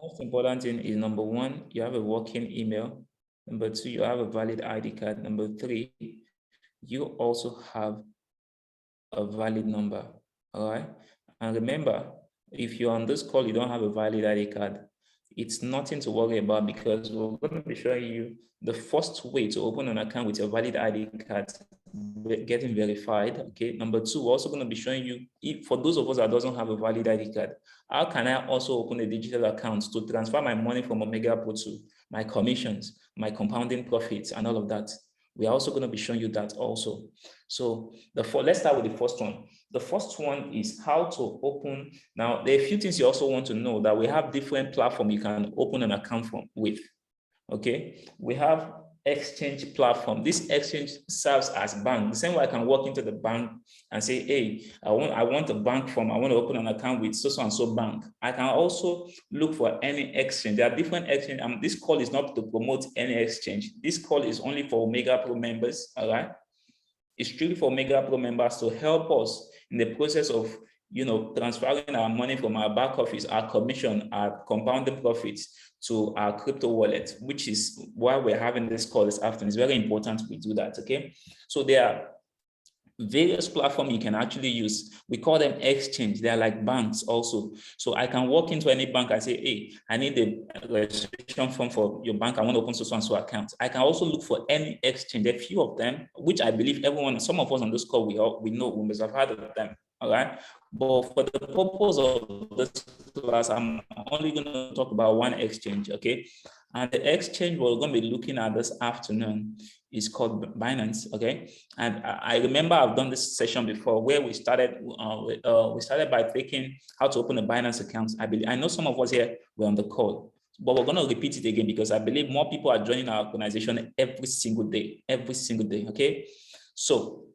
Most important thing is number one, you have a working email. Number two, you have a valid ID card. Number three, you also have a valid number. All right. And remember, if you're on this call, you don't have a valid ID card, it's nothing to worry about because we're going to be showing you the first way to open an account with your valid ID card getting verified. Okay. Number two, we're also going to be showing you, if for those of us that doesn't have a valid ID card, how can I also open a digital account to transfer my money from Omega Pro to my commissions, my compounding profits, and all of that. We're also going to be showing you that also. So let's start with the first one. The first one is how to open. Now, there are a few things you also want to know, that we have different platforms you can open an account with. Okay, we have exchange platform. This exchange serves as bank. The same way I can walk into the bank and say, hey, I want a bank form. I want to open an account with so and so bank. I can also look for any exchange. There are different exchange. This call is not to promote any exchange. This call is only for Omega Pro members. All right. It's strictly for Omega Pro members to help us in the process of transferring our money from our back office, our commission, our compounding profits to our crypto wallet, which is why we're having this call this afternoon. It's very important we do that, okay? So there are various platforms you can actually use. We call them exchange. They're like banks also. So I can walk into any bank and say, hey, I need a registration form for your bank. I want to open so and so account. I can also look for any exchange. There are a few of them, which I believe some of us on this call, we know, we must have heard of them. All right. But for the purpose of this class, I'm only going to talk about one exchange, okay? And the exchange we're going to be looking at this afternoon is called Binance, okay? And I remember I've done this session before where we started by taking how to open a Binance account. I know some of us here were on the call, but we're going to repeat it again because I believe more people are joining our organization every single day, okay? So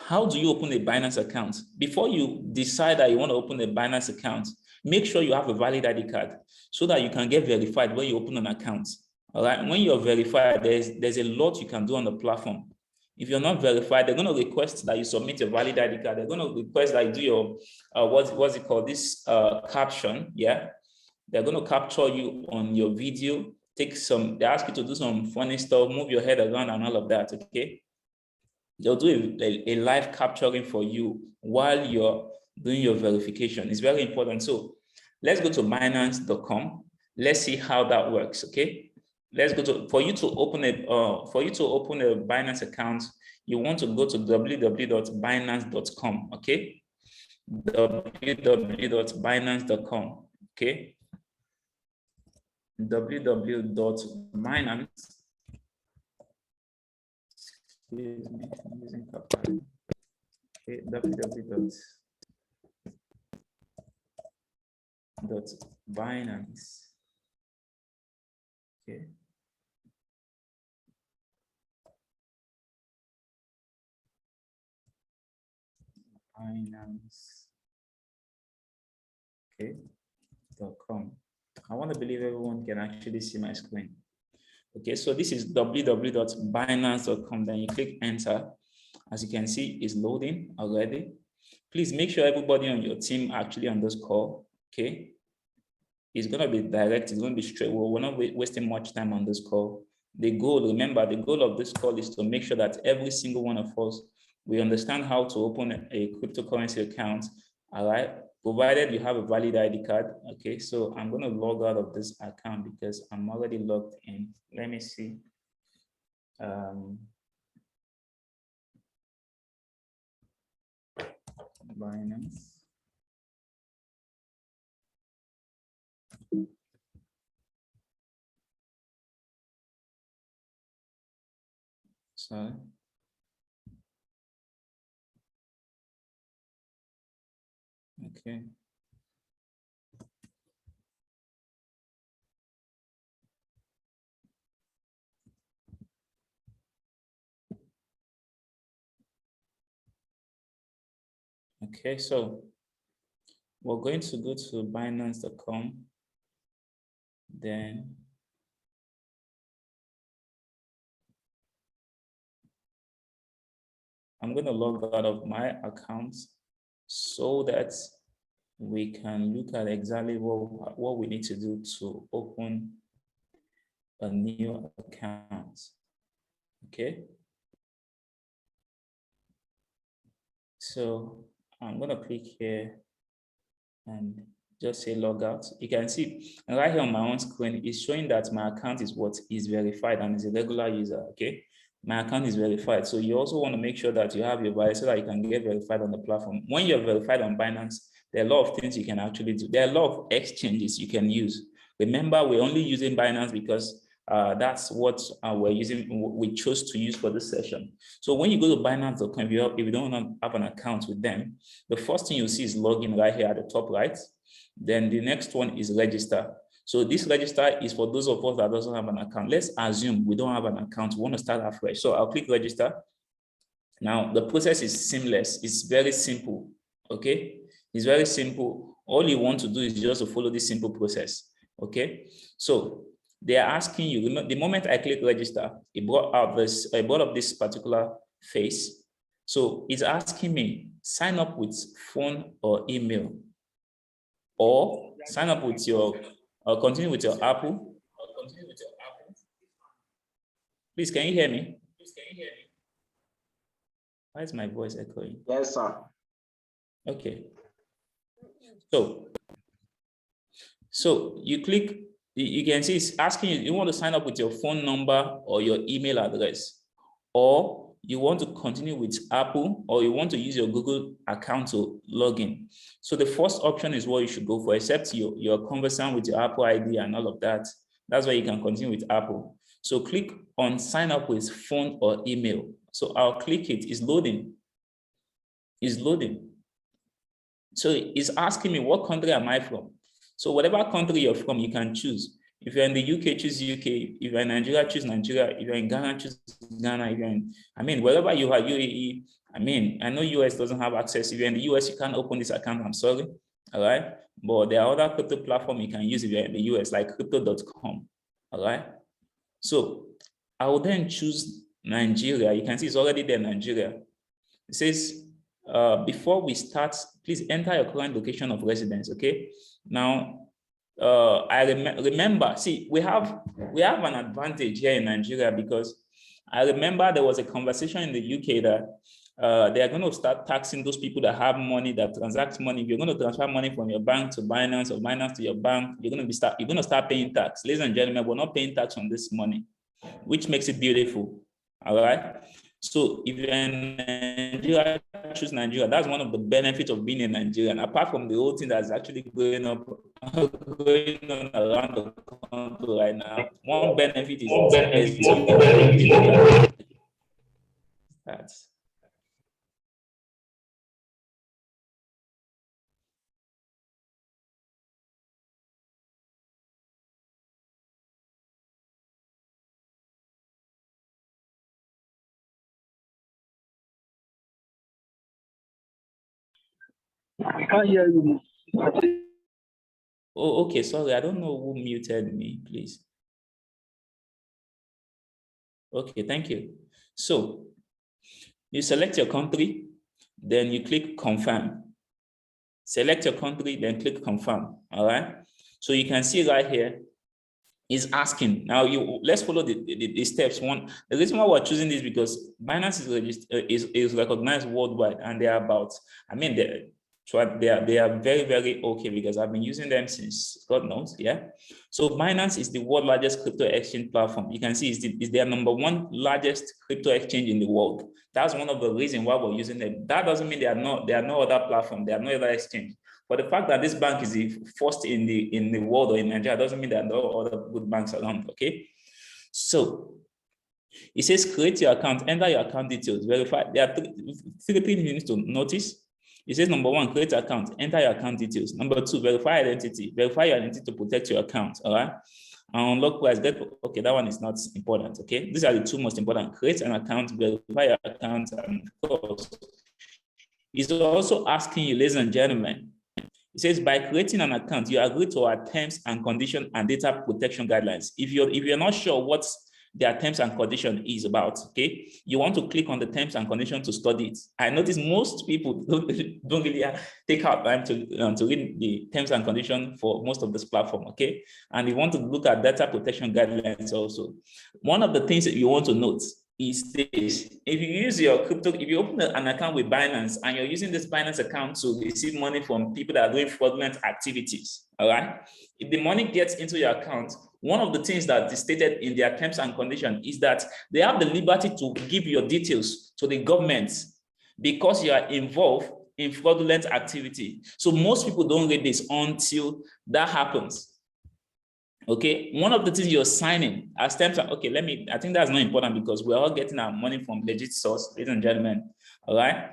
how do you open a Binance account? Before you decide that you want to open a Binance account, make sure you have a valid ID card so that you can get verified when you open an account. All right. When you're verified, there's a lot you can do on the platform. If you're not verified, they're going to request that you submit your valid ID card. They're going to request that you do your what's it called? This caption. Yeah. They're going to capture you on your video. They ask you to do some funny stuff, move your head around and all of that. Okay. They'll do a live capturing for you while you're doing your verification. It's very important. So let's go to Binance.com. Let's see how that works. Okay. Let's go to for you to open a Binance account, you want to go to www.binance.com. Okay. www.binance.com. Okay. www.binance. Excuse me, I'm using Kappa. Okay, www.binance. Okay. Binance. Okay. .com. I want to believe everyone can actually see my screen. Okay, so this is www.binance.com. Then you click enter. As you can see, it's loading already. Please make sure everybody on your team actually on this call. Okay, it's going to be direct. It's going to be straight. We're not wasting much time on this call. Remember, the goal of this call is to make sure that every single one of us, we understand how to open a cryptocurrency account. All right, provided you have a valid ID card. Okay, so I'm going to log out of this account because I'm already logged in. Let me see. Binance. Sorry. Okay. Okay, so we're going to go to Binance.com. Then I'm going to log out of my account so that we can look at exactly what we need to do to open a new account. Okay. So I'm going to click here and just say log out. You can see right here on my own screen, it's showing that my account is verified and is a regular user. Okay. My account is verified. So you also want to make sure that you have your buyer so that you can get verified on the platform. When you're verified on Binance, there are a lot of things you can actually do. There are a lot of exchanges you can use. Remember, we're only using Binance because that's what we're using. We chose to use for this session. So when you go to Binance.com, if you don't have an account with them, the first thing you see is login right here at the top right. Then the next one is register. So this register is for those of us that doesn't have an account. Let's assume we don't have an account. We want to start afresh. So I'll click register. Now the process is seamless. It's very simple. Okay, it's very simple. All you want to do is just to follow this simple process. Okay, so they are asking you. The moment I click register, it brought up this particular face. So it's asking me sign up with phone or email, or sign up with your, or continue with your Apple. Please, can you hear me? Why is my voice echoing? Yes, sir. Okay. So you click, you can see it's asking you want to sign up with your phone number or your email address, or you want to continue with Apple, or you want to use your Google account to log in. So the first option is what you should go for, except you're conversant with your Apple ID and all of that. That's why you can continue with Apple. So click on sign up with phone or email. So I'll click it. It's loading. It's loading. So it's asking me what country am I from? So whatever country you're from, you can choose. If you're in the UK, choose UK. If you're in Nigeria, choose Nigeria. If you're in Ghana, choose Ghana. If you're in, wherever you are, UAE, I know US doesn't have access. If you're in the US, you can't open this account, I'm sorry. All right. But there are other crypto platforms you can use if you're in the US, like crypto.com. All right. So I will then choose Nigeria. You can see it's already there, Nigeria. It says, before we start, please enter your current location of residence. Okay. Now, I remember. See, we have an advantage here in Nigeria, because I remember there was a conversation in the UK that they are going to start taxing those people that have money, that transact money. If you're going to transfer money from your bank to Binance, or Binance to your bank, you're going to start paying tax. Ladies and gentlemen, we're not paying tax on this money, which makes it beautiful. All right. So if you're in Nigeria, choose Nigeria. That's one of the benefits of being in Nigeria. And apart from the whole thing that's actually going on around the country right now, one benefit is that's We can't hear you. oh, okay. Sorry, I don't know who muted me, please. Okay, thank you. So you select your country, then you click confirm. Select your country, then click confirm. All right. So you can see right here, is asking. Now let's follow the steps. One, the reason why we're choosing this because Binance is recognized worldwide, and they are about, they are very, very okay, because I've been using them since God knows. Yeah. So Binance is the world's largest crypto exchange platform. You can see it's their number one largest crypto exchange in the world. That's one of the reasons why we're using them. That doesn't mean there are no other platform, there are no other exchange. But the fact that this bank is the first in the world or in Nigeria doesn't mean there are no other good banks around. Okay. So it says create your account, enter your account details, verify. There are three things you need to notice. It says number one, create account, enter your account details. Number two, verify identity. Verify your identity to protect your account. All right. And unlock price. Okay, that one is not important. Okay. These are the two most important. Create an account, verify your account, and of course, it's also asking you, ladies and gentlemen. It says by creating an account, you agree to our terms and conditions and data protection guidelines. If you're not sure what their terms and condition is about, okay? You want to click on the terms and condition to study it. I notice most people don't really take out time to read the terms and condition for most of this platform, okay? And you want to look at data protection guidelines also. One of the things that you want to note is this: if you use your crypto, if you open an account with Binance and you're using this Binance account to receive money from people that are doing fraudulent activities, all right? If the money gets into your account, one of the things that is stated in their terms and conditions is that they have the liberty to give your details to the government because you are involved in fraudulent activity. So most people don't read this until that happens. Okay, one of the things you're signing as terms are, okay, I think that's not important because we're all getting our money from legit source, ladies and gentlemen, all right?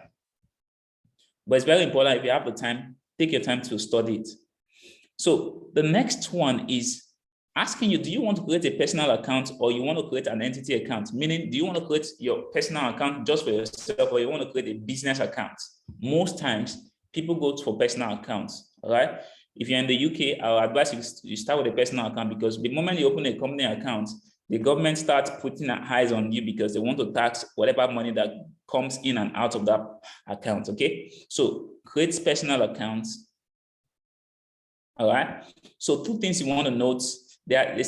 But it's very important. If you have the time, take your time to study it. So the next one is asking you, do you want to create a personal account or you want to create an entity account? Meaning, do you want to create your personal account just for yourself or you want to create a business account? Most times, people go for personal accounts, all right? If you're in the UK, I would advise you start with a personal account because the moment you open a company account, the government starts putting eyes on you because they want to tax whatever money that comes in and out of that account, okay? So create personal accounts, all right? So two things you want to note there.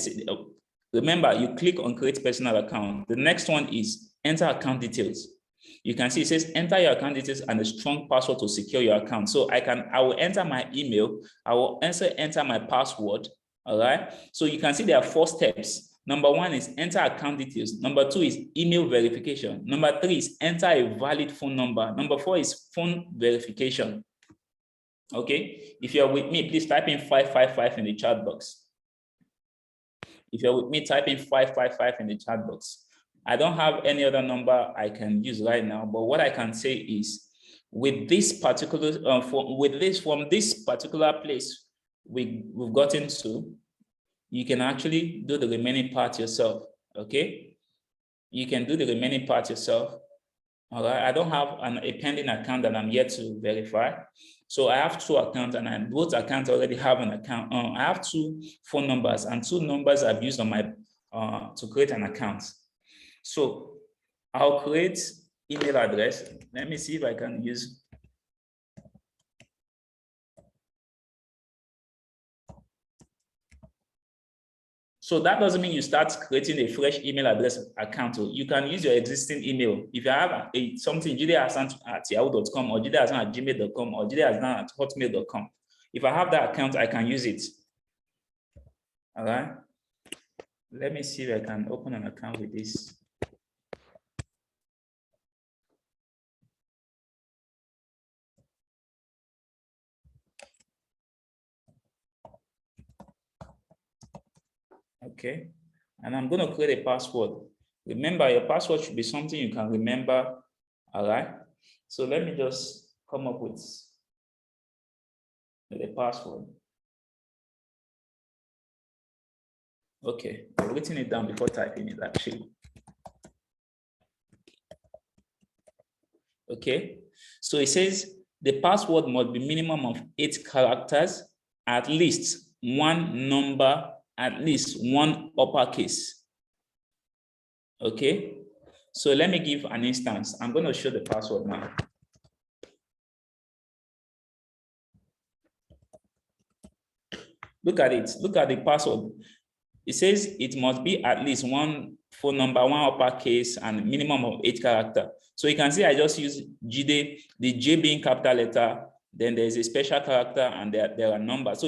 Remember, you click on create personal account. The next one is enter account details. You can see it says enter your account details and a strong password to secure your account. So I will enter my email. I will also enter my password. All right. So you can see there are 4 steps. Number 1 is enter account details. Number 2 is email verification. Number 3 is enter a valid phone number. Number 4 is phone verification. Okay. If you're with me, please type in 555 in the chat box. If you're with me, type in 555 in the chat box. I don't have any other number I can use right now, but what I can say is with this particular, from this particular place we've gotten to, you can actually do the remaining part yourself, okay? You can do the remaining part yourself, all right? I don't have a pending account that I'm yet to verify. So I have 2 accounts and both accounts already have an account. I have 2 phone numbers and 2 numbers I've used on my, to create an account. So I'll create email address. Let me see if I can use. So that doesn't mean you start creating a fresh email address account. You can use your existing email. If you have something, jidehasan@yahoo.com or jidehasan@gmail.com or jidehasan@hotmail.com. If I have that account, I can use it. All right. Let me see if I can open an account with this. Okay, and I'm going to create a password. Remember, your password should be something you can remember, all right? So let me just come up with a password. Okay, I'm writing it down before typing it actually. Okay, so it says the password must be minimum of 8 characters, at least 1 number, at least 1 uppercase. Okay, so let me give an instance. I'm going to show the password now. Look at it. Look at the password. It says it must be at least 1 phone number, 1 uppercase, and minimum of 8 characters. So you can see I just use Jide, the J being capital letter, then there's a special character, and there are numbers. So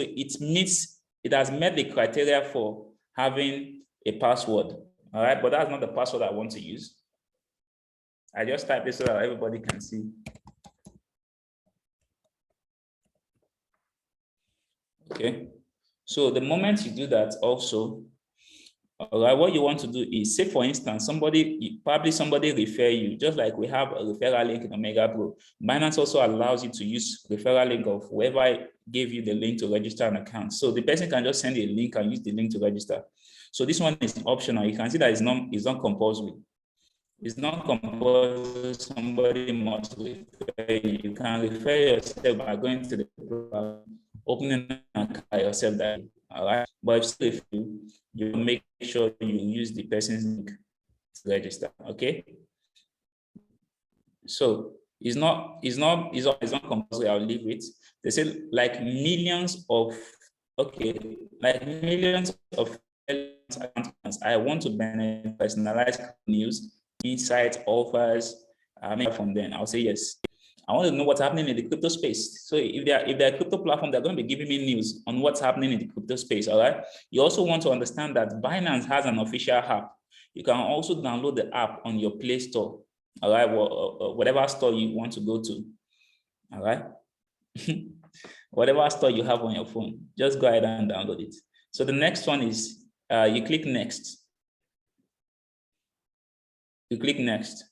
it has met the criteria for having a password. All right, but that's not the password I want to use. I just type this so that everybody can see. Okay. So the moment you do that also, all right, what you want to do is, say for instance, somebody refer you, just like we have a referral link in Omega Pro. Binance also allows you to use referral link of whoever gave you the link to register an account. So the person can just send a link and use the link to register. So this one is optional. You can see that it's not compulsory. It's not compulsory. Somebody must refer you. You can refer yourself by going to the opening an account yourself. That all right. But if you make sure you use the person's link to register. Okay. So it's not compulsory. I'll leave it. They say like millions of accounts. I want to benefit personalized news, insights, offers. From them, I'll say yes. I want to know what's happening in the crypto space. So if they're a crypto platform, they're going to be giving me news on what's happening in the crypto space. All right. You also want to understand that Binance has an official app. You can also download the app on your Play Store. All right. Whatever store you want to go to. All right. Whatever store you have on your phone, just go ahead and download it. So the next one is you click next. You click next.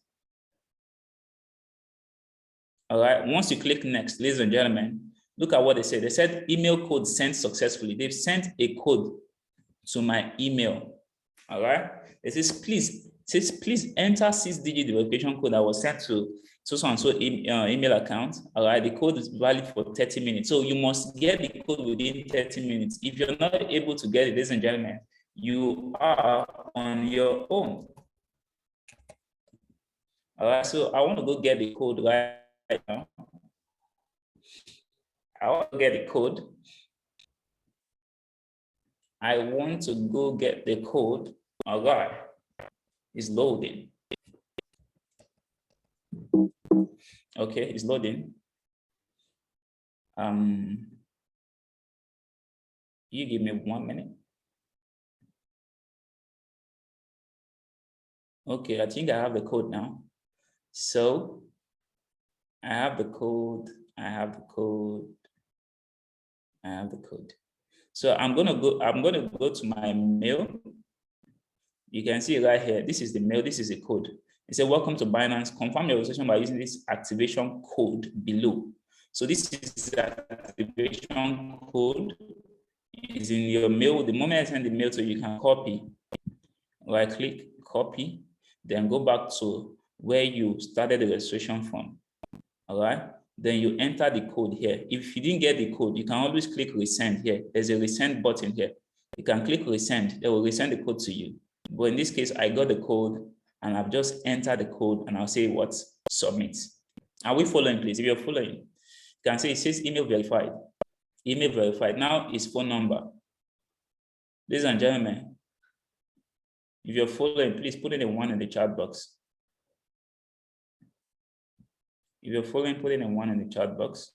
All right. Once you click next, ladies and gentlemen, look at what they said. They said email code sent successfully. They've sent a code to my email. All right. It says please enter 6-digit verification code that was sent to so-and-so email account. All right. The code is valid for 30 minutes. So you must get the code within 30 minutes. If you're not able to get it, ladies and gentlemen, you are on your own. All right. So I want to go get the code right now. I want to get the code. I want to go get the code. All right. It's loading. Okay, it's loading. You give me 1 minute. Okay, I think I have the code now. So I have the code. So I'm gonna go to my mail. You can see right here. This is the mail. This is the code. It said, welcome to Binance. Confirm your registration by using this activation code below. So this is the activation code. Is in your mail. The moment I send the mail to you, you can copy. Right click, copy, then go back to where you started the registration from. All right. Then you enter the code here. If you didn't get the code, you can always click resend here. There's a resend button here. You can click resend. They will resend the code to you. But in this case, I got the code and I've just entered the code and I'll say what? Submit. Are we following, please? If you're following, you can say it says email verified. Email verified. Now is phone number. Ladies and gentlemen, if you're following, please put in a 1 in the chat box. If you're following, put in a 1 in the chat box.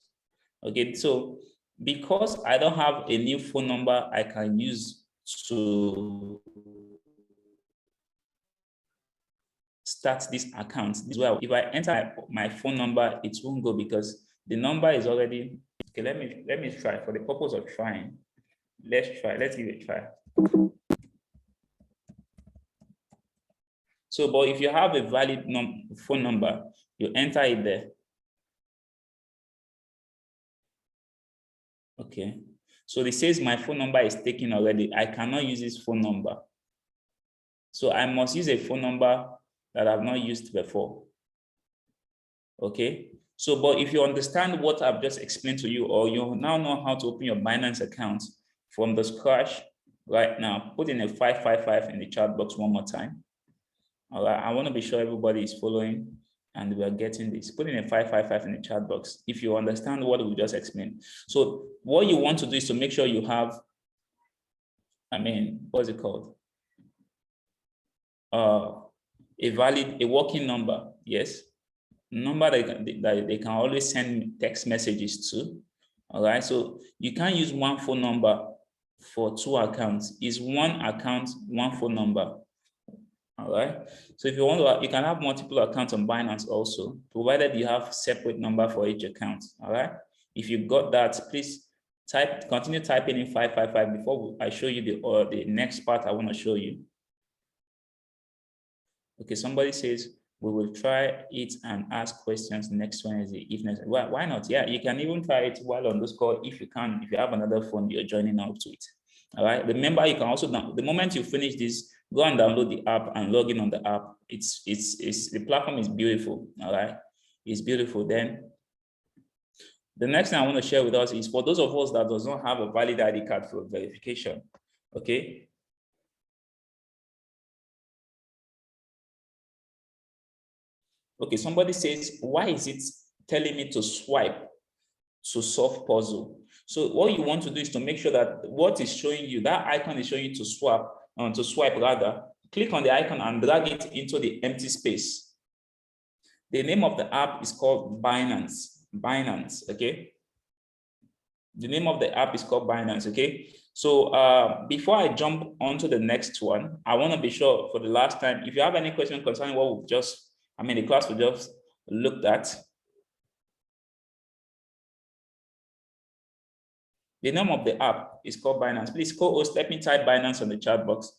Okay, so because I don't have a new phone number I can use to start this account, this well, if I enter my phone number, it won't go because the number is already, okay, let me try for the purpose of trying. Let's give it a try. So, but if you have a valid phone number, you enter it there. Okay. So it says my phone number is taken already. I cannot use this phone number. So I must use a phone number that I've not used before. Okay. So, but if you understand what I've just explained to you, or you now know how to open your Binance account from the scratch right now, put in a 555 in the chat box one more time. All right. I want to be sure everybody is following and we are getting this. Put in a 555 in the chat box if you understand what we just explained. So what you want to do is to make sure you have, what's it called? A working number, yes. Number that they can always send text messages to. All right. So you can't use one phone number for 2 accounts. It's 1 account, 1 phone number. All right. So if you want to, you can have multiple accounts on Binance also, provided you have separate number for each account. All right. If you got that, please continue typing in 555 before I show you the next part I want to show you. Okay. Somebody says we will try it and ask questions next Wednesday if necessary. Well, why not? Yeah, you can even try it while on this call if you can. If you have another phone, you're joining up to it. All right. Remember, you can also the moment you finish this, go and download the app and log in on the app. It's the platform is beautiful. All right, it's beautiful. Then the next thing I want to share with us is for those of us that does not have a valid ID card for verification. Okay, Okay, somebody says, why is it telling me to swipe to solve puzzle? So what you want to do is to make sure that what is showing you, that icon is showing you to swipe rather. Click on the icon and drag it into the empty space. The name of the app is called Binance. Binance, okay? The name of the app is called Binance, okay? So before I jump onto the next one, I want to be sure for the last time, if you have any question concerning what we've just, the class we just looked at. The name of the app is called Binance. Please, co-host, let me type Binance on the chat box.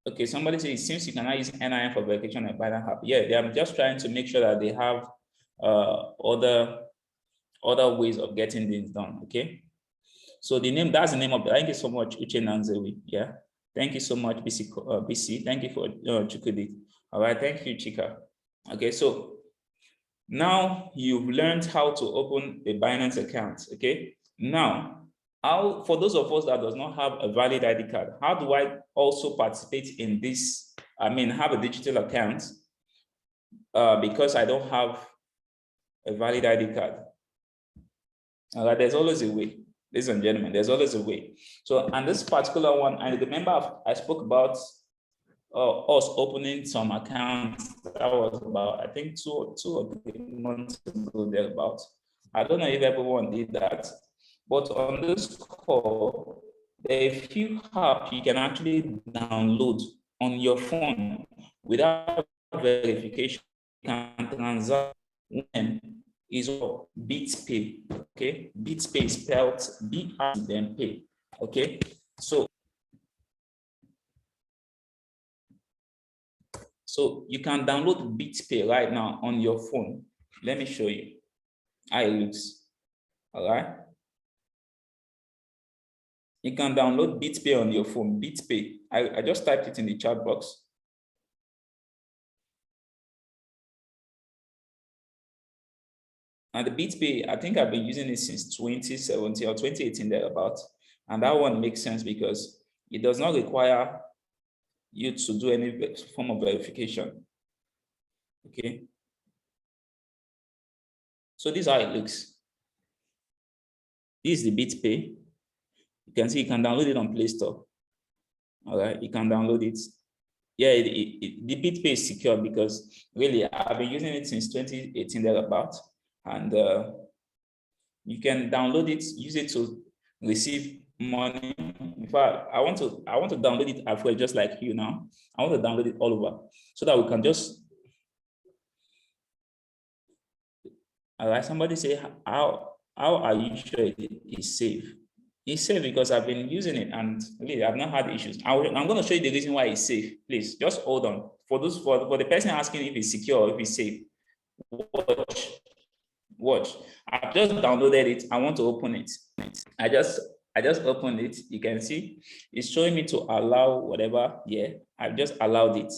Okay, somebody says, it seems you cannot use NIN for verification at Binance app. Yeah, they are just trying to make sure that they have other ways of getting things done, okay? So that's the name of the, thank you so much, Uche Nanzewi, yeah? Thank you so much, BC. Thank you for Chukudi. All right, thank you, Chika. Okay, so now you've learned how to open a Binance account, okay? Now, for those of us that does not have a valid ID card, how do I also participate in this? Have a digital account because I don't have a valid ID card. All right, there's always a way, ladies and gentlemen, there's always a way. So, and this particular one, I remember I spoke about us opening some accounts. That was about, I think, two or 3 months ago, thereabout. I don't know if everyone did that, but on this call, there are a few apps you can actually download on your phone without verification. You can transact. One is BitPay, okay? BitPay is spelled B-R then pay, okay? So you can download BitPay right now on your phone. Let me show you how it looks. All right. You can download BitPay on your phone. BitPay. I just typed it in the chat box. And the BitPay, I think I've been using it since 2017 or 2018 thereabout. And that one makes sense because it does not require you to do any form of verification. Okay. So this is how it looks. This is the BitPay. You can see you can download it on Play Store. All right, you can download it. Yeah, the BitPay is secure because really I've been using it since 2018 thereabout, and you can download it, use it to receive money. In fact, I want to download it afresh, just like you now. I want to download it all over so that we can just. All right, somebody say, how are you sure it is safe? It's safe because I've been using it and really I've not had issues. I'm going to show you the reason why it's safe. Please just hold on. For the person asking if it's secure or if it's safe, watch. I've just downloaded it. I want to open it. I just opened it. You can see it's showing me to allow whatever. Yeah, I've just allowed it.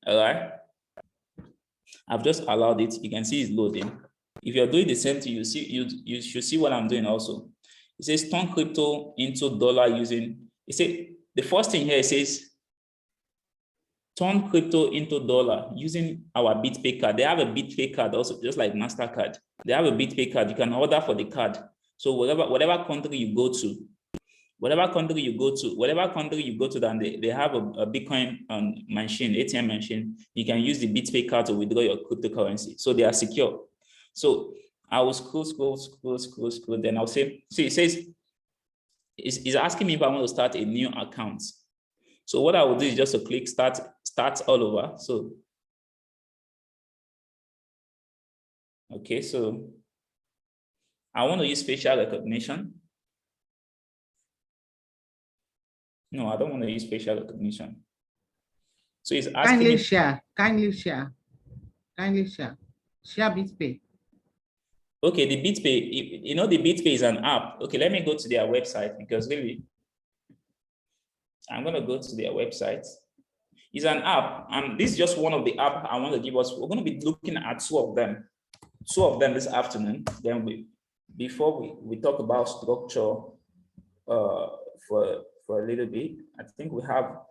All right. I've just allowed it. You can see it's loading. If you're doing the same thing, you should see what I'm doing also. It says turn crypto into dollar using, the first thing here, it says turn crypto into dollar using our BitPay card. They have a BitPay card also, just like MasterCard. They have a BitPay card. You can order for the card. So whatever country you go to, then they have a Bitcoin machine, ATM machine. You can use the BitPay card to withdraw your cryptocurrency. So they are secure. So I will scroll. Then I'll say, see, it says, it's asking me if I want to start a new account. So what I will do is just to click start all over. So, okay, so I want to use facial recognition. No, I don't want to use facial recognition. So it's asking kindly me. Share BitPay. Okay, the BitPay, the BitPay is an app. Okay, let me go to their website because really, I'm going to go to their website. It's an app, and this is just one of the apps I want to give us. We're going to be looking at two of them this afternoon. Then before we talk about structure for a little bit, I think we have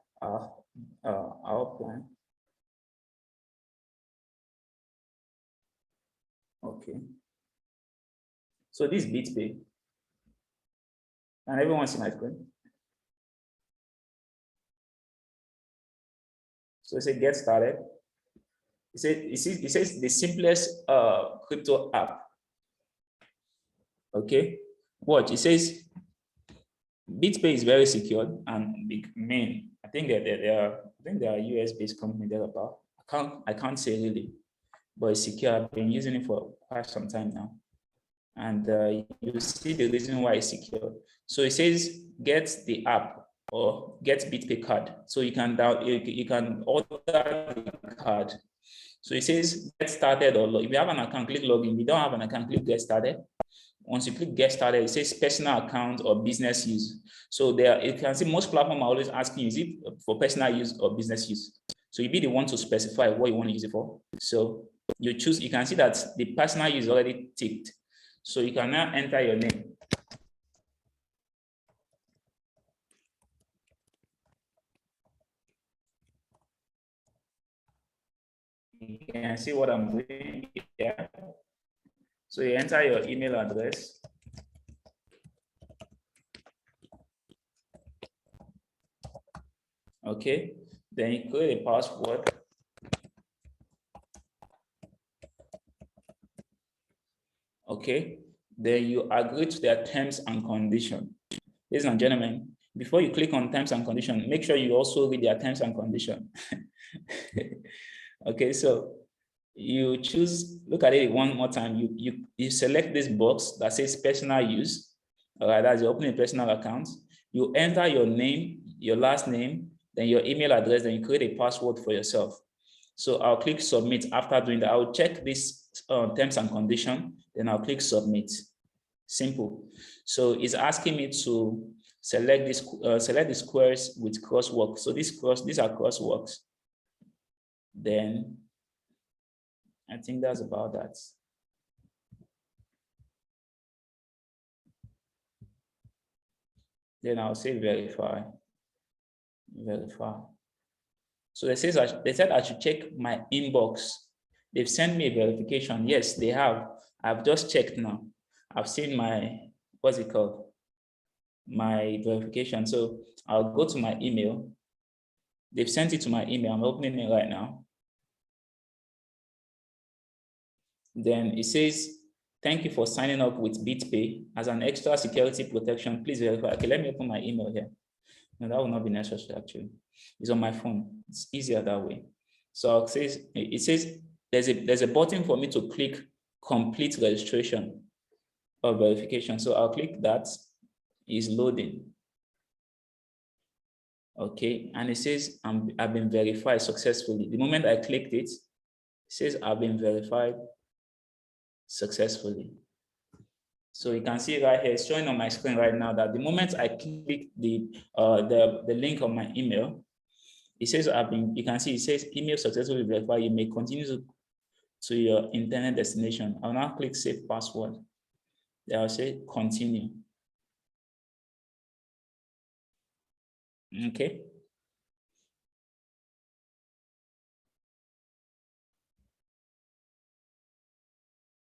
our plan. Okay. So this is BitPay. And everyone see my screen. So it says get started. It says the simplest crypto app. Okay. Watch. It says BitPay is very secure and big. I think that they are US based company thereabout. I can't say really, but it's secure. I've been using it for quite some time now. And you see the reason why it's secure. So it says get the app or get BitPay card. So you can order the card. So it says get started or if you have an account, click login. If you don't have an account, click get started. Once you click get started, it says personal account or business use. So there you can see most platforms are always asking, is it for personal use or business use? So you be the one to specify what you want to use it for. So you choose, you can see that the personal use is already ticked. So you can now enter your name. You can see what I'm doing here. So you enter your email address. Okay, then you create a password. Okay, then you agree to their terms and conditions. Ladies and gentlemen, before you click on terms and conditions, make sure you also read their terms and conditions. Okay, so you choose, look at it one more time. You select this box that says personal use. All right, that's you open a personal account. You enter your name, your last name, then your email address, then you create a password for yourself. So I'll click submit. After doing that, I'll check this terms and condition, then I'll click submit. Simple. So it's asking me to select the squares with crosswalk. So these are crosswalks. Then I think that's about that. Then I'll say verify. So they said I should check my inbox. They've sent me a verification. Yes, they have. I've just checked now. I've seen my, what's it called? My verification. So I'll go to my email. They've sent it to my email. I'm opening it right now. Then it says, thank you for signing up with BitPay. As an extra security protection, please verify. Okay, let me open my email here. No, that will not be necessary actually. It's on my phone. It's easier that way. So it says there's a button for me to click complete registration or verification. So I'll click that. Is loading. Okay, and it says I've been verified successfully. The moment I clicked it, it says I've been verified successfully. So you can see right here, it's showing on my screen right now that the moment I click the link on my email, it says you can see it says email successfully verified. You may continue to your internet destination. I'll now click save password. Then I'll say continue. Okay.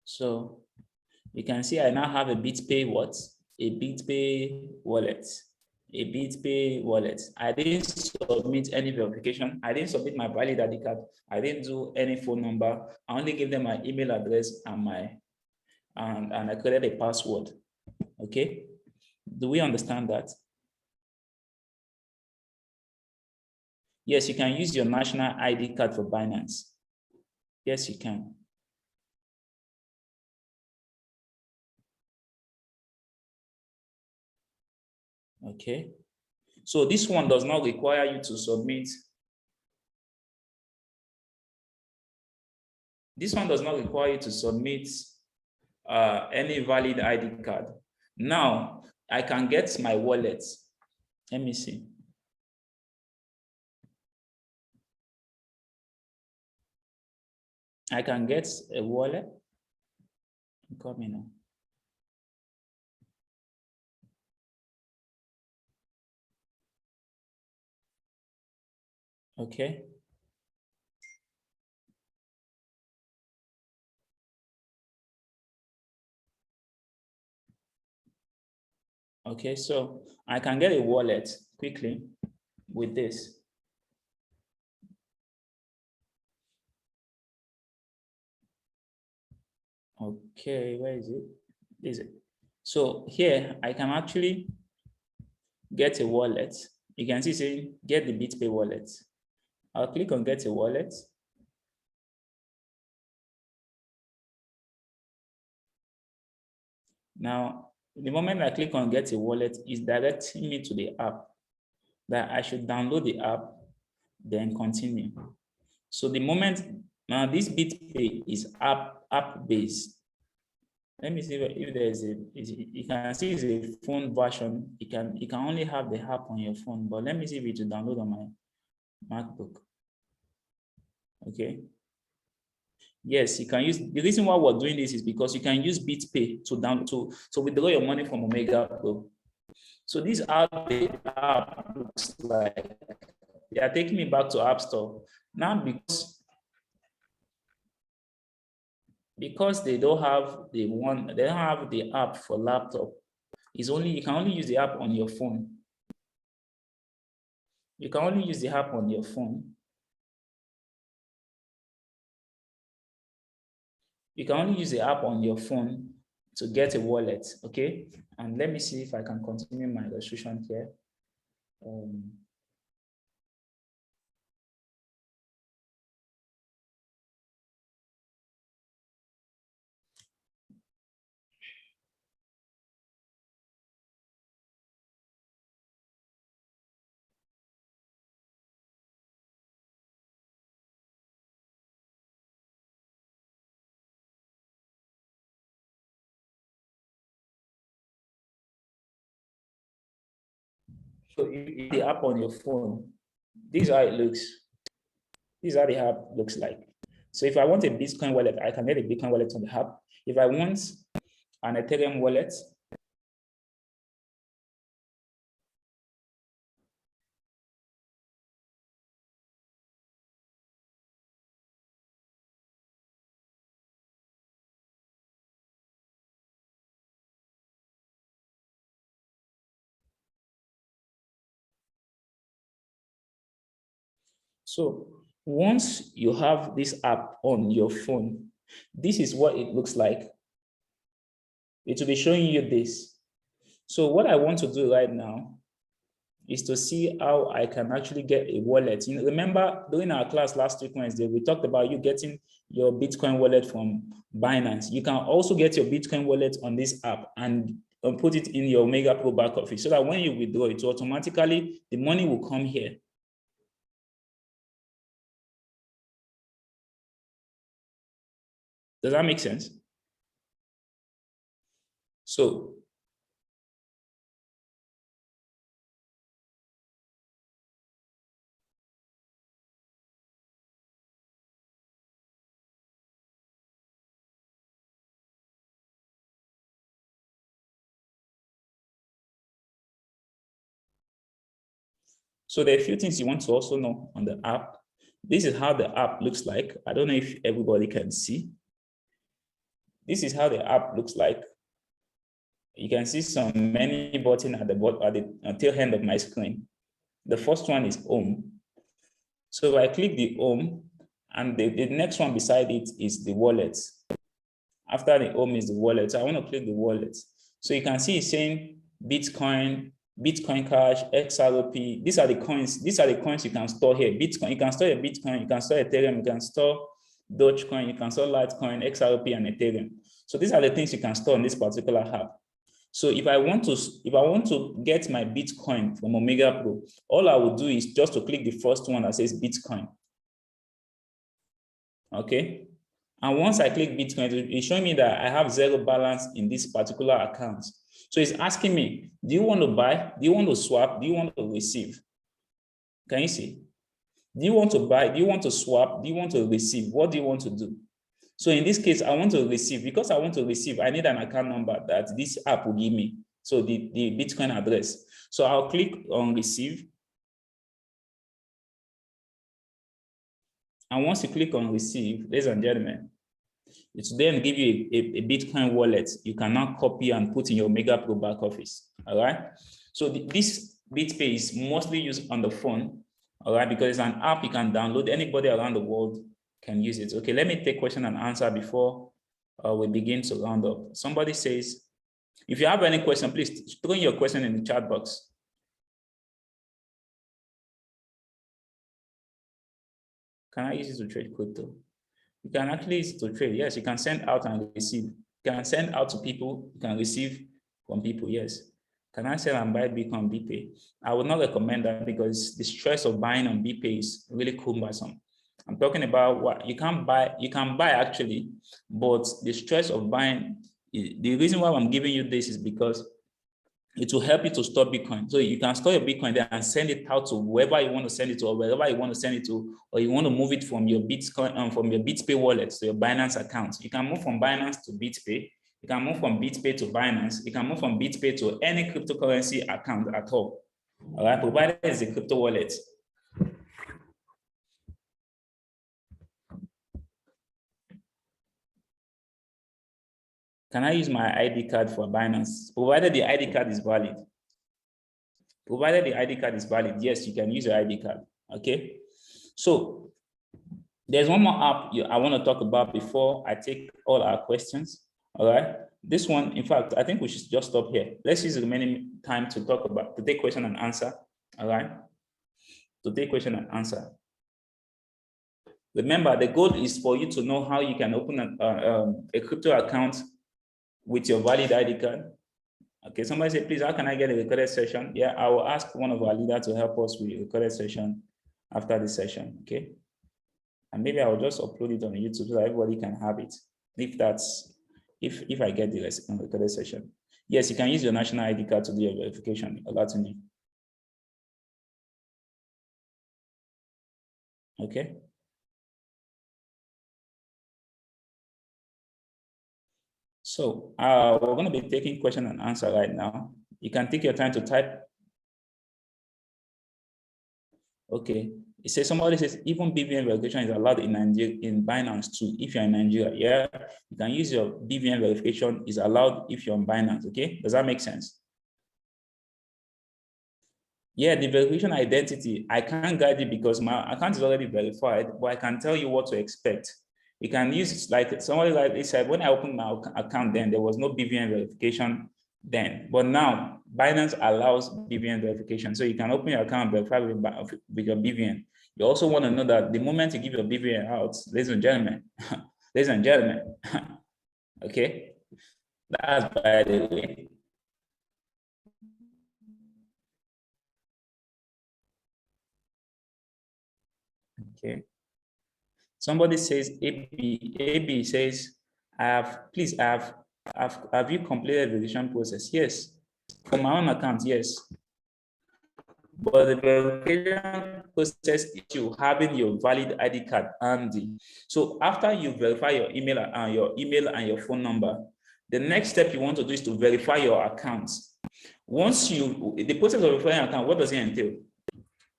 So you can see I now have a BitPay what? A BitPay wallet. A BitPay wallet. I didn't submit any verification. I didn't submit my valid ID card. I didn't do any phone number. I only gave them my email address and I created a password. Okay. Do we understand that? Yes, you can use your national ID card for Binance. Yes, you can. Okay. So this one does not require you to submit. This one does not require you to submit any valid ID card. Now, I can get my wallet. Let me see. I can get a wallet. Come in. Okay. Okay, so I can get a wallet quickly with this. Okay, where is it? Is it? So here I can actually get a wallet. You can see saying get the BitPay wallet. I'll click on get a wallet. Now, the moment I click on get a wallet, it's directing me to the app that I should download the app, then continue. So the moment now this BitPay is app based. Let me see if there's you can see it's a phone version. You can only have the app on your phone, but let me see if it will download on my MacBook. Okay. Yes, you can use the reason why we're doing this is because you can use BitPay to withdraw your money from Omega Pro. So this is how the app looks like. They are taking me back to App Store. Now because they don't have they don't have the app for laptop. You can only use the app on your phone. You can only use the app on your phone. You can only use the app on your phone to get a wallet, okay? And let me see if I can continue my illustration here. So if the app on your phone, this is how it looks. This is how the app looks like. So if I want a Bitcoin wallet, I can get a Bitcoin wallet on the app. If I want an Ethereum wallet, so once you have this app on your phone, this is what it looks like. It will be showing you this. So what I want to do right now is to see how I can actually get a wallet. You know, remember during our class last week Wednesday, we talked about you getting your Bitcoin wallet from Binance. You can also get your Bitcoin wallet on this app and put it in your Omega Pro back office so that when you withdraw it, automatically the money will come here. Does that make sense? So there are a few things you want to also know on the app. This is how the app looks like. I don't know if everybody can see. This is how the app looks like. You can see some many buttons at the bottom, at the tail end of my screen. The first one is home. So I click the home, and the next one beside it is the wallet. After the home is the wallet. So I want to click the wallet. So you can see it's saying Bitcoin, Bitcoin Cash, XRP. These are the coins. These are the coins you can store here. Bitcoin. You can store your Bitcoin. You can store Ethereum. You can store Dogecoin. You can store Litecoin, XRP, and Ethereum. So these are the things you can store on this particular app. So if I want to get my Bitcoin from Omega Pro, all I will do is just to click the first one that says Bitcoin. Okay. And once I click Bitcoin, it's showing me that I have zero balance in this particular account. So it's asking me, do you want to buy? Do you want to swap? Do you want to receive? Can you see? Do you want to buy? Do you want to swap? Do you want to receive? What do you want to do? So in this case, I want to receive. Because I want to receive, I need an account number that this app will give me. So the Bitcoin address. So I'll click on receive. And once you click on receive, ladies and gentlemen, it's then give you a Bitcoin wallet you can now copy and put in your Mega Pro back office. All right. So this BitPay is mostly used on the phone. All right, because it's an app you can download. Anybody around the world can use it. Okay, let me take question and answer before we begin to round up. Somebody says, if you have any question, please throw in your question in the chat box. Can I use it to trade crypto? You can actually use it to trade. Yes, you can send out and receive. You can send out to people. You can receive from people. Yes. Can I sell and buy Bitcoin on BPay? I would not recommend that because the stress of buying on BPay is really cumbersome. I'm talking about what you can buy. You can buy actually, but the stress of buying. The reason why I'm giving you this is because it will help you to store Bitcoin. So you can store your Bitcoin there and send it out to whoever you want to send it to, or wherever you want to send it to, or you want to move it from your Bitcoin, from your BitPay wallet to your Binance account. You can move from Binance to BitPay. You can move from BitPay to Binance. You can move from BitPay to any cryptocurrency account at all. All right, provided it's a crypto wallet. Can I use my ID card for Binance? Provided the ID card is valid. Provided the ID card is valid, yes, you can use your ID card, okay? So there's one more app I want to talk about before I take all our questions, all right? This one, in fact, I think we should just stop here. Let's use the remaining time to take question and answer, all right? To take question and answer. Remember, the goal is for you to know how you can open a crypto account with your valid ID card. Okay, somebody say, please, how can I get a recorded session? Yeah, I will ask one of our leaders to help us with a recorded session after this session, okay? And maybe I will just upload it on YouTube so that everybody can have it. If I get the recorded session. Yes, you can use your national ID card to do your verification. Okay. So we're going to be taking question and answer right now. You can take your time to type. Okay. It says somebody says even BVN verification is allowed in Nigeria, in Binance too. If you're in Nigeria, yeah, you can use your BVN verification is allowed if you're on Binance. Okay, does that make sense? Yeah, the verification identity, I can't guide you because my account is already verified, but I can tell you what to expect. You can use it like somebody like they said, when I opened my account then, there was no BVN verification then. But now, Binance allows BVN verification. So you can open your account and verify with your BVN. You also want to know that the moment you give your BVN out, ladies and gentlemen, okay, that's by the way. Okay. Somebody says, AB says, have you completed the verification process? Yes. For my own account, yes. But the verification process is you having your valid ID card handy. So after you verify your email and your phone number, the next step you want to do is to verify your account. Once the process of verifying your account, what does it entail?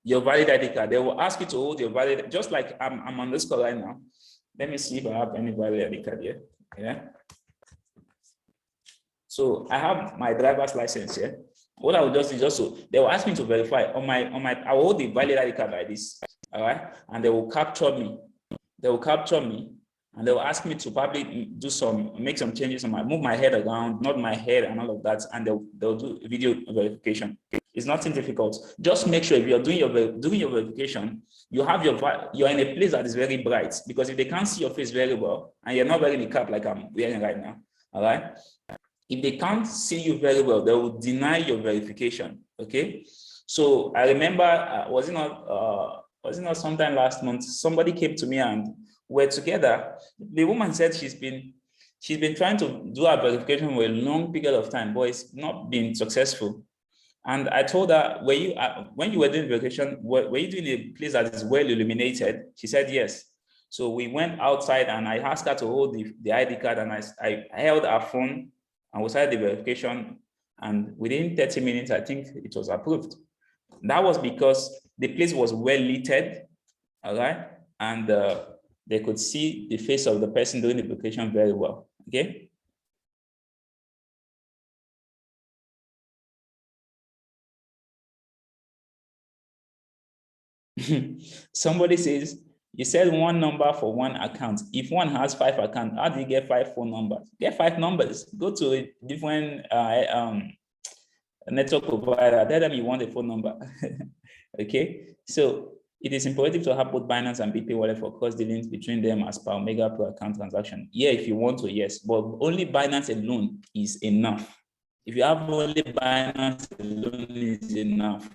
Your valid ID card. They will ask you to hold your valid, just like I'm on this call right now. Let me see if I have any valid ID card here. Yeah. So I have my driver's license here. What I will just do is they will ask me to verify I will hold the valid ID card like this. All right. And they will capture me. And they will ask me to probably make some changes move my head around, not my head and all of that. And they'll do video verification. It's nothing difficult. Just make sure if you're doing your verification, you're in a place that is very bright, because if they can't see your face very well and you're not wearing a cap like I'm wearing right now, all right? If they can't see you very well, they will deny your verification. Okay. So I remember, was it not sometime last month, somebody came to me and we're together. The woman said she's been trying to do her verification for a long period of time, but it's not been successful. And I told her, when you were doing verification, were you doing a place that is well illuminated? She said yes. So we went outside and I asked her to hold the ID card, and I held her phone and we started the verification. And within 30 minutes, I think it was approved. That was because the place was well lit, all right? and they could see the face of the person doing the verification very well. Okay. Somebody says, you said one number for one account. If one has 5 accounts, how do you get 5 phone numbers? Get 5 numbers. Go to a different network provider. Tell them you want a phone number. Okay. So it is imperative to have both Binance and BitPay wallet for cross dealings between them as per Omega per account transaction. Yeah, if you want to, yes, but only Binance alone is enough. If you have only Binance alone is enough,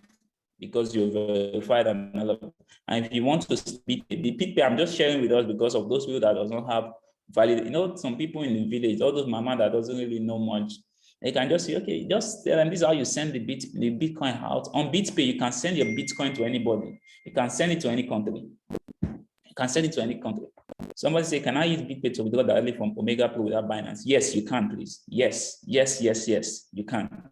because you're verified and all of that. And if you want to speak the people, I'm just sharing with us because of those people that does not have valid, some people in the village, all those mama that doesn't really know much, they can just say, okay, just tell them this is how you send the Bitcoin out. On BitPay, you can send your Bitcoin to anybody. You can send it to any country. You can send it to any country. Somebody say, can I use BitPay to withdraw directly from Omega Pro without Binance? Yes, you can, please. Yes, you can.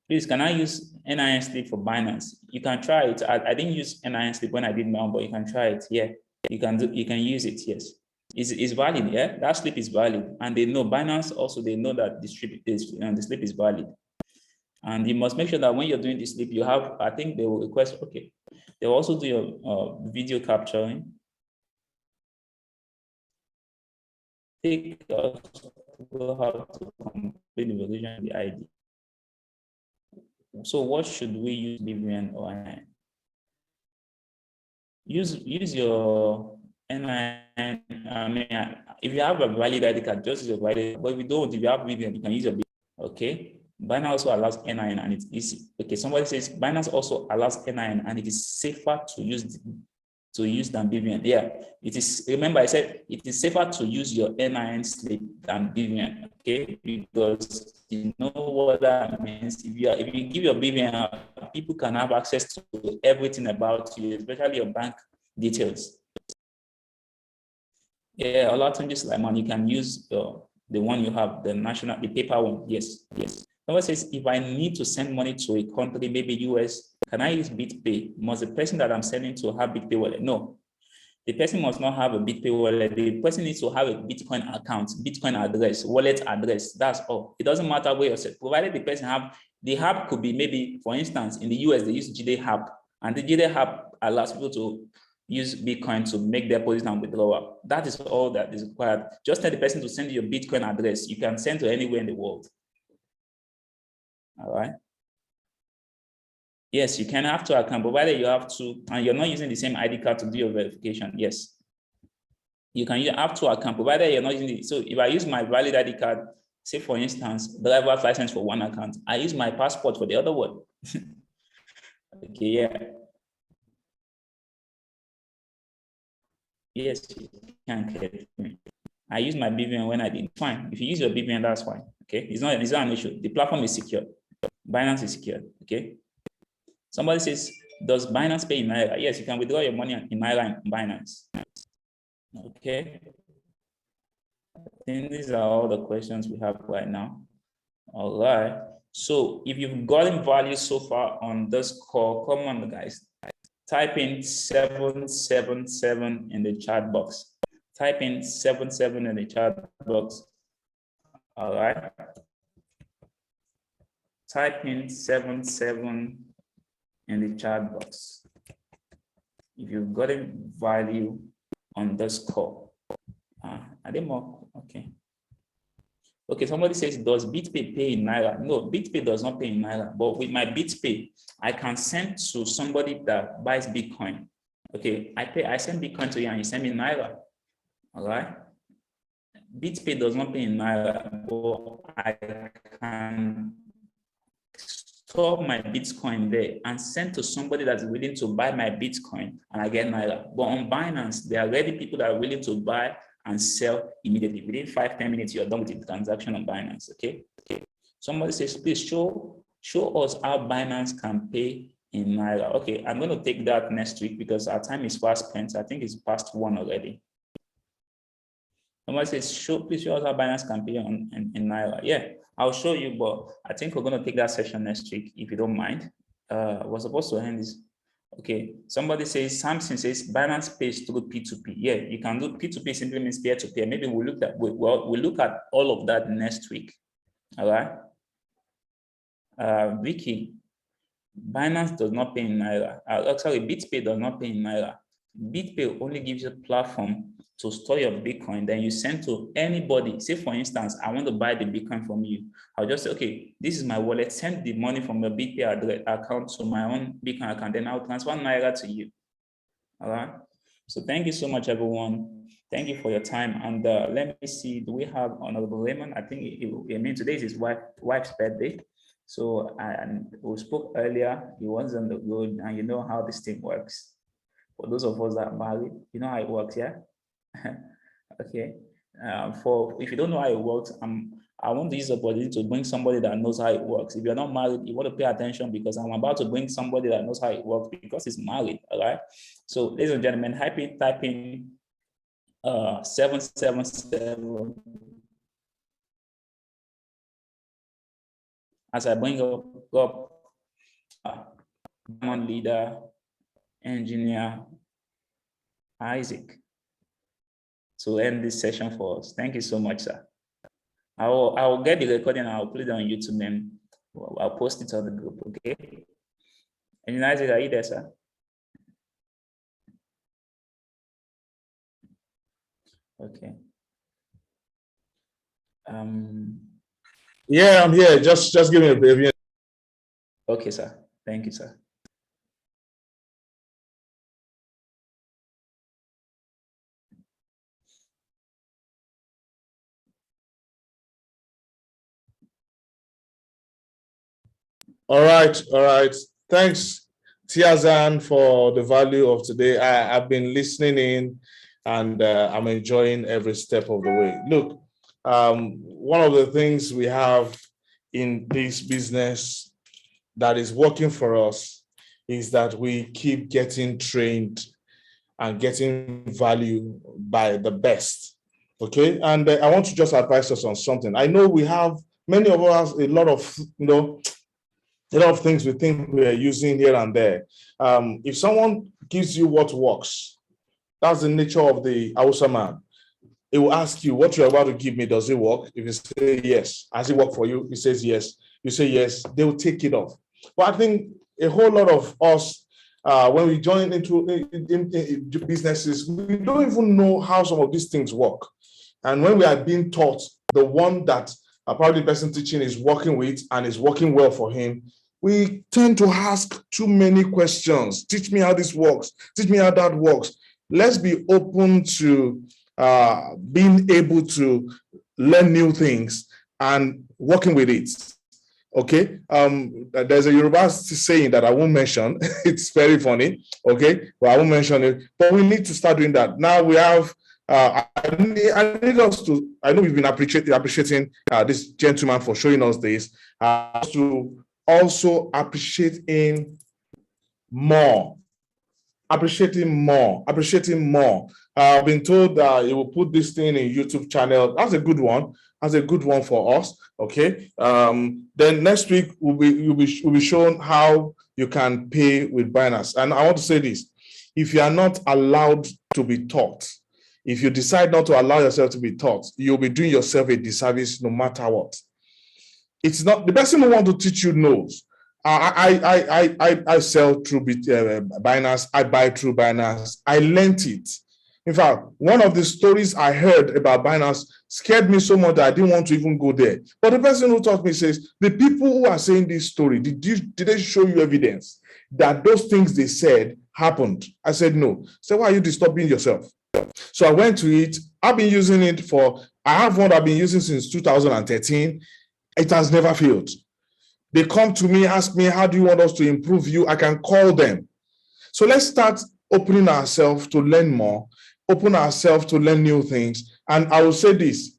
Please, can I use NIN slip for Binance? You can try it. I didn't use NIN slip when I did my own, but you can try it. Yeah, you can use it. Yes, it's valid. Yeah, that slip is valid, and they know Binance also. They know that the slip is valid, and you must make sure that when you're doing the slip, you have. I think they will request. Okay, they will also do your video capturing. Take us how to complete the validation of the ID. So what should we use, BVN or NIN? Use your NIN. I mean, if you have a valid ID card, just use your valid. But if you don't, if you have BVN, you can use your BVN. Okay. Binance also allows NIN and it's easy. Okay. Somebody says Binance also allows NIN and it is safer to use than BVN. Yeah, it is. Remember, I said it is safer to use your NIN slip than BVN. Okay, because you know what that means. If you give your BVN, people can have access to everything about you, especially your bank details. Yeah, a lot of just like man, you can use the one you have, the paper one. Yes. Someone says, if I need to send money to a country, maybe US, can I use BitPay? Must the person that I'm sending to have BitPay wallet? No, the person must not have a BitPay wallet. The person needs to have a Bitcoin account, Bitcoin address, wallet address. That's all. It doesn't matter where you're set, provided the person the app could be maybe, for instance, in the US, they use GD app, and the GD app allows people to use Bitcoin to make deposit and withdrawal. That is all that is required. Just tell the person to send you your Bitcoin address. You can send to anywhere in the world. All right. Yes, you can have 2 accounts, provided you have 2, and you're not using the same ID card to do your verification. Yes. You can have 2 accounts, provided you're not using it. So if I use my valid ID card, say for instance, driver's license for one account, I use my passport for the other one. Okay, yeah. Yes, you can get me. I use my BVN when I did. Fine. If you use your BVN, that's fine. Okay. It's not an issue. The platform is secure. Binance is secure. Okay. Somebody says, does Binance pay in Naira? Yes, you can withdraw your money in Naira in Binance. Okay. I think these are all the questions we have right now. All right. So if you've gotten value so far on this call, come on, guys. Type in 777 in the chat box. Type in 77 in the chat box. All right. Type in 77 in the chat box if you've gotten value on this call. Are they more? Okay. Okay, somebody says, does BitPay pay in Naira? No, BitPay does not pay in Naira, but with my BitPay, I can send to somebody that buys Bitcoin. Okay, I send Bitcoin to you and you send me Naira. All right. BitPay does not pay in Naira, but I can store my Bitcoin there and send to somebody that's willing to buy my Bitcoin and I get Naira. But on Binance, there are already people that are willing to buy and sell immediately. Within 5-10 minutes, you're done with the transaction on Binance. Okay. Somebody says, please show us how Binance can pay in Naira. Okay, I'm going to take that next week because our time is fast spent. I think it's past 1 already. Somebody says, please show us how Binance can pay in Naira. Yeah, I'll show you, but I think we're going to take that session next week if you don't mind. We're supposed to end this. Okay, somebody says, Samson says, Binance pays through P2P. Yeah, you can do P2P simply means peer-to-peer. Maybe we'll look at all of that next week. All right. Vicky, Binance does not pay in Naira. Sorry, BitPay does not pay in Naira. BitPay only gives you a platform to store your Bitcoin. Then you send to anybody. Say, for instance, I want to buy the Bitcoin from you. I'll just say, okay, this is my wallet. Send the money from your BitPay account to my own Bitcoin account. Then I'll transfer Naira to you. All right. So thank you so much, everyone. Thank you for your time. And let me see, do we have Honorable Raymond? I think today is his wife's birthday. So and we spoke earlier, he was on the road, and you know how this thing works. For those of us that are married, you know how it works, yeah? Okay. If you don't know how it works, I want to use the opportunity to bring somebody that knows how it works. If you're not married, you want to pay attention because I'm about to bring somebody that knows how it works because he's married, all right? So, ladies and gentlemen, type in 777 as I bring up leader, engineer, Isaac, to end this session for us. Thank you so much, sir. I will get the recording and I'll put it on YouTube and I'll post it on the group, okay? And Isaac, are you there, sir? Okay. Yeah, I'm here. Just give me a baby. Okay, sir. Thank you, sir. All right. Thanks, Tiazan, for the value of today. I've been listening in, and I'm enjoying every step of the way. Look, one of the things we have in this business that is working for us is that we keep getting trained and getting value by the best. Okay, and I want to just advise us on something. I know we have many of us a lot of things we think we are using here and there. If someone gives you what works, that's the nature of the Hausa man. It will ask you, what you're about to give me, does it work? If you say yes, has it worked for you? He says yes. You say yes, they will take it off. But I think a whole lot of us, when we join into businesses, we don't even know how some of these things work. And when we are being taught, the one that probably the person teaching is working with and is working well for him, we tend to ask too many questions. Teach me how this works. Teach me how that works. Let's be open to being able to learn new things and working with it. Okay. There's a Yoruba saying that I won't mention. It's very funny. Okay. Well, I won't mention it, but we need to start doing that. Now we have I need us to, I know we've been appreciating this gentleman for showing us this, to also appreciating more. Appreciating more. I've been told that you will put this thing in YouTube channel. That's a good one. That's a good one for us. Okay. Then next week we'll be shown how you can pay with Binance. And I want to say this: if you are not allowed to be taught, if you decide not to allow yourself to be taught, you'll be doing yourself a disservice no matter what. It's not the person who wants to teach you knows. I sell through Binance. I buy through Binance. I learned it. In fact, one of the stories I heard about Binance scared me so much that I didn't want to even go there. But the person who taught me says, the people who are saying this story, did they show you evidence that those things they said happened? I said, no. So why are you disturbing yourself? So I went to it. I've been using it I have one I've been using since 2013. It has never failed. They come to me, ask me, how do you want us to improve you? I can call them. So let's start opening ourselves to learn more, open ourselves to learn new things. And I will say this,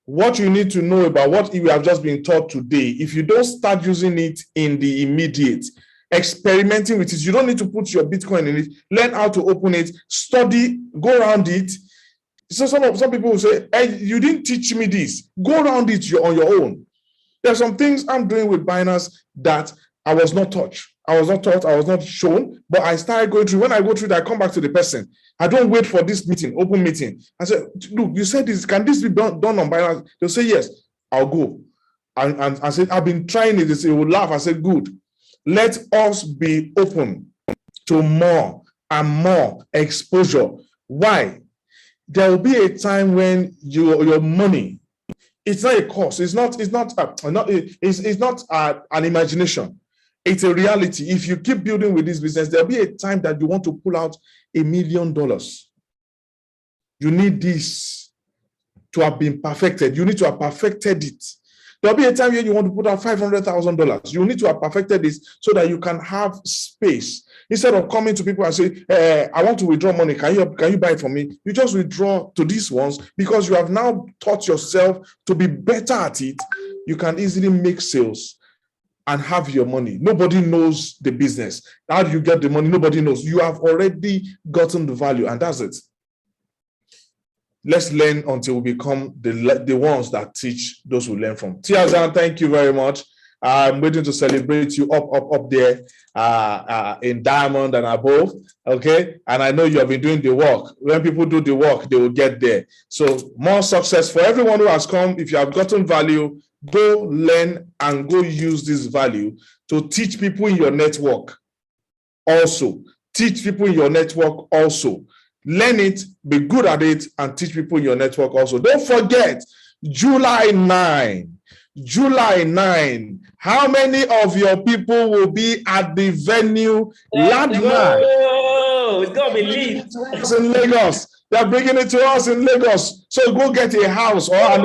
what you need to know about what we have just been taught today, if you don't start using it in the immediate, experimenting with it, you don't need to put your Bitcoin in it, learn how to open it, study, go around it. So some people will say, hey, you didn't teach me this. Go around it on your own. There are some things I'm doing with Binance that I was not taught. I was not taught, I was not shown, but I started going through. When I go through that, I come back to the person. I don't wait for this meeting, open meeting. I said, look, you said this, can this be done on Binance? They'll say, yes, I'll go. And I said, I've been trying it. They will laugh. I said, good. Let us be open to more and more exposure. Why? There will be a time when your money, it's not a cost. It's not an imagination. It's a reality. If you keep building with this business, there'll be a time that you want to pull out $1 million. You need this to have been perfected. You need to have perfected it. There'll be a time where you want to put out $500,000. You need to have perfected this so that you can have space. Instead of coming to people and say, I want to withdraw money. Can you buy it for me? You just withdraw to these ones because you have now taught yourself to be better at it. You can easily make sales and have your money. Nobody knows the business. How do you get the money? Nobody knows. You have already gotten the value, and that's it. Let's learn until we become the ones that teach those who learn from. Tiazan, thank you very much. I'm waiting to celebrate you up there in diamond and above. Okay. And I know you have been doing the work. When people do the work, they will get there. So more success for everyone who has come. If you have gotten value, go learn and go use this value to teach people in your network. Also, teach people in your network also. Learn it, be good at it, and teach people in your network also. Don't forget, July 9. July 9. How many of your people will be at the venue? Landmark. It's going to be lit. In Lagos. They're bringing it to us in Lagos. So go get a house or an